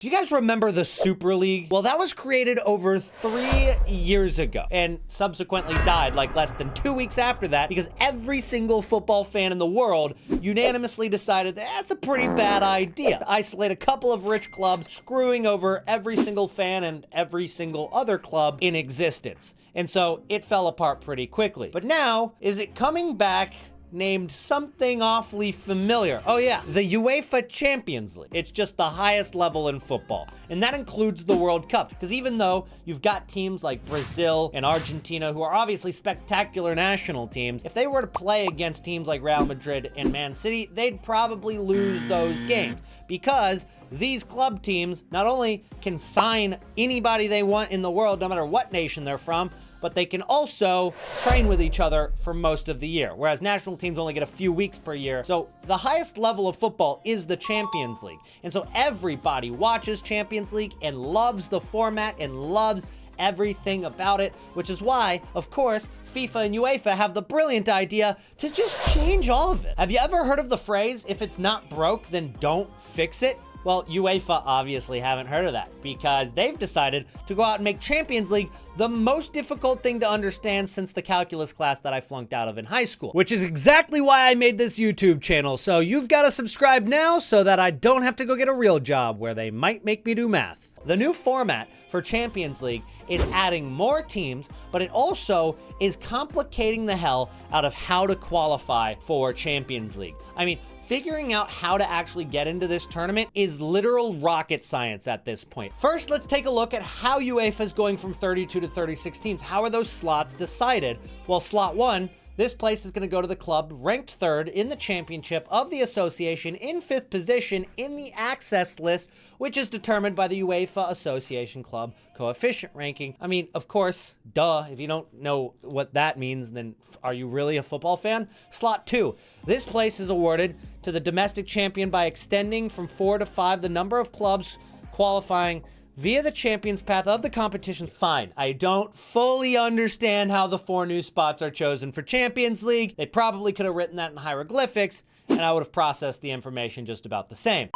Do you guys remember the Super League? Well, that was created over 3 years ago and subsequently died like less than 2 weeks after that because every single football fan in the world unanimously decided that's a pretty bad idea. To isolate a couple of rich clubs, screwing over every single fan and every single other club in existence. And so it fell apart pretty quickly. But now, is it coming back named something awfully familiar? Oh yeah, the UEFA Champions League. It's just the highest level in football. And that includes the World Cup. Because even though you've got teams like Brazil and Argentina, who are obviously spectacular national teams, if they were to play against teams like Real Madrid and Man City, they'd probably lose those games. Because these club teams not only can sign anybody they want in the world, no matter what nation they're from, but they can also train with each other for most of the year, whereas national teams only get a few weeks per year. So the highest level of football is the Champions League. And so everybody watches Champions League and loves the format and loves everything about it, which is why, of course, FIFA and UEFA have the brilliant idea to just change all of it. Have you ever heard of the phrase, if it's not broke, then don't fix it? Well, UEFA obviously haven't heard of that because they've decided to go out and make Champions League the most difficult thing to understand since the calculus class that I flunked out of in high school, which is exactly why I made this YouTube channel. So you've got to subscribe now so that I don't have to go get a real job where they might make me do math. The new format for Champions League is adding more teams, but it also is complicating the hell out of how to qualify for Champions League. I mean, figuring out how to actually get into this tournament is literal rocket science at this point. First, let's take a look at how UEFA is going from 32 to 36 teams. How are those slots decided? Well, slot 1, this place is going to go to the club ranked 3rd in the championship of the association in 5th position in the access list, which is determined by the UEFA Association Club coefficient ranking. I mean, of course, duh, if you don't know what that means, then are you really a football fan? Slot 2, this place is awarded to the domestic champion by extending from 4 to 5 the number of clubs qualifying via the champions path of the competition. Fine, I don't fully understand how the 4 new spots are chosen for Champions League. They probably could have written that in hieroglyphics, and I would have processed the information just about the same.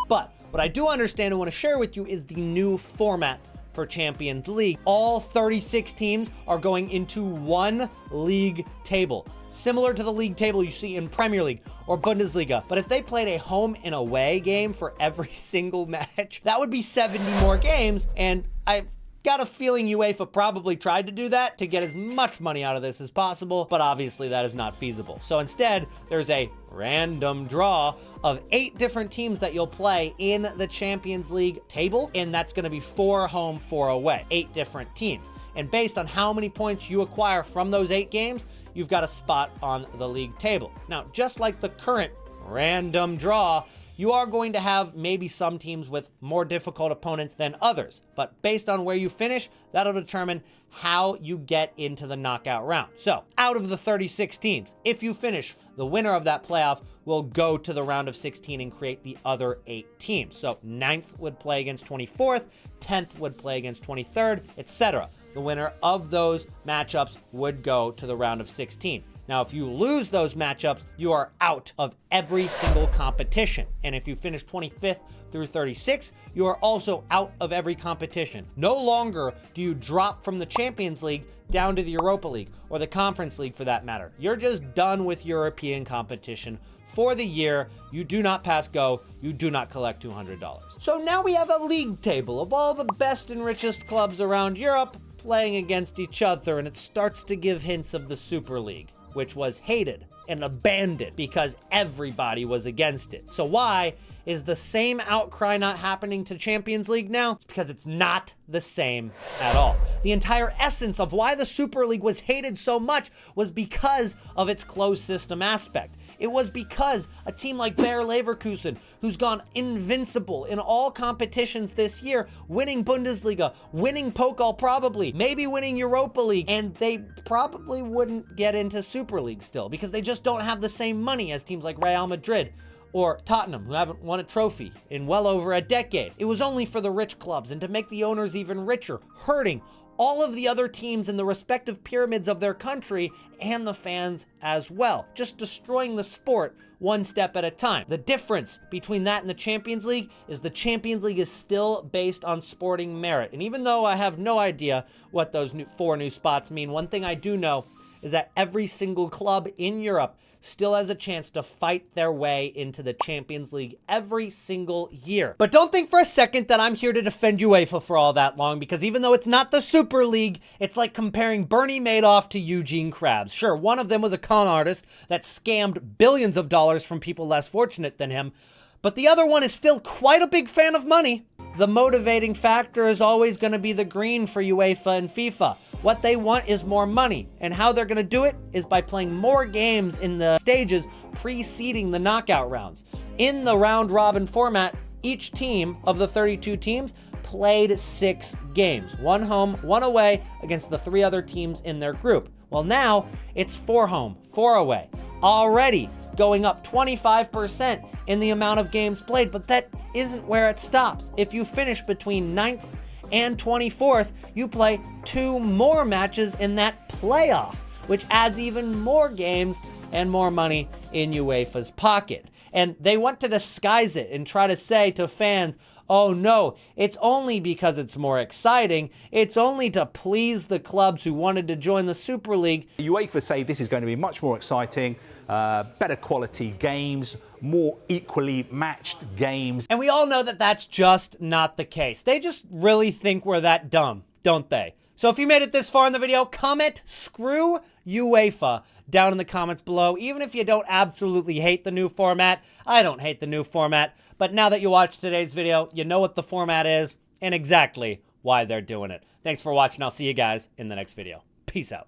But what I do understand and want to share with you is the new format for Champions League. All 36 teams are going into one league table, similar to the league table you see in Premier League or Bundesliga. But if they played a home and away game for every single match, that would be 70 more games. And I've got a feeling UEFA probably tried to do that to get as much money out of this as possible, but obviously that is not feasible. So instead, there's a random draw of 8 different teams that you'll play in the Champions League table, and that's going to be 4 home, 4 away, 8 different teams. And based on how many points you acquire from those 8 games, you've got a spot on the league table. Now, just like the current random draw, you are going to have maybe some teams with more difficult opponents than others, but based on where you finish, that'll determine how you get into the knockout round. So, out of the 36 teams, if you finish, the winner of that playoff will go to the round of 16 and create the other 8 teams. So, 9th would play against 24th, 10th would play against 23rd, etc. The winner of those matchups would go to the round of 16. Now, if you lose those matchups, you are out of every single competition. And if you finish 25th through 36, you are also out of every competition. No longer do you drop from the Champions League down to the Europa League or the Conference League for that matter. You're just done with European competition for the year. You do not pass go. You do not collect $200. So now we have a league table of all the best and richest clubs around Europe playing against each other, and it starts to give hints of the Super League, which was hated and abandoned because everybody was against it. So why is the same outcry not happening to Champions League now? It's because it's not the same at all. The entire essence of why the Super League was hated so much was because of its closed system aspect. It was because a team like Bayer Leverkusen, who's gone invincible in all competitions this year, winning Bundesliga, winning Pokal probably, maybe winning Europa League, and they probably wouldn't get into Super League still because they just don't have the same money as teams like Real Madrid or Tottenham, who haven't won a trophy in well over a decade. It was only for the rich clubs and to make the owners even richer, hurting all of the other teams in the respective pyramids of their country and the fans as well, just destroying the sport one step at a time. The difference between that and the Champions League is the Champions League is still based on sporting merit. And even though I have no idea what those 4 new spots mean, one thing I do know is that every single club in Europe still has a chance to fight their way into the Champions League every single year. But don't think for a second that I'm here to defend UEFA for all that long, because even though it's not the Super League, it's like comparing Bernie Madoff to Eugene Krabs. Sure, one of them was a con artist that scammed billions of dollars from people less fortunate than him, but the other one is still quite a big fan of money. The motivating factor is always going to be the green for UEFA and FIFA. What they want is more money, and how they're going to do it is by playing more games in the stages preceding the knockout rounds. In the round-robin format, each team of the 32 teams played 6 games, 1 home, 1 away against the 3 other teams in their group. Well, now it's 4 home, 4 away. Already going up 25% in the amount of games played, but that isn't where it stops. If you finish between 9th and 24th, you play 2 more matches in that playoff, which adds even more games and more money in UEFA's pocket. And they want to disguise it and try to say to fans, oh no, it's only because it's more exciting. It's only to please the clubs who wanted to join the Super League. UEFA say this is going to be much more exciting, better quality games, more equally matched games. And we all know that that's just not the case. They just really think we're that dumb, don't they? So if you made it this far in the video, comment "screw UEFA" down in the comments below. Even if you don't absolutely hate the new format, I don't hate the new format. But now that you watched today's video, you know what the format is and exactly why they're doing it. Thanks for watching. I'll see you guys in the next video. Peace out.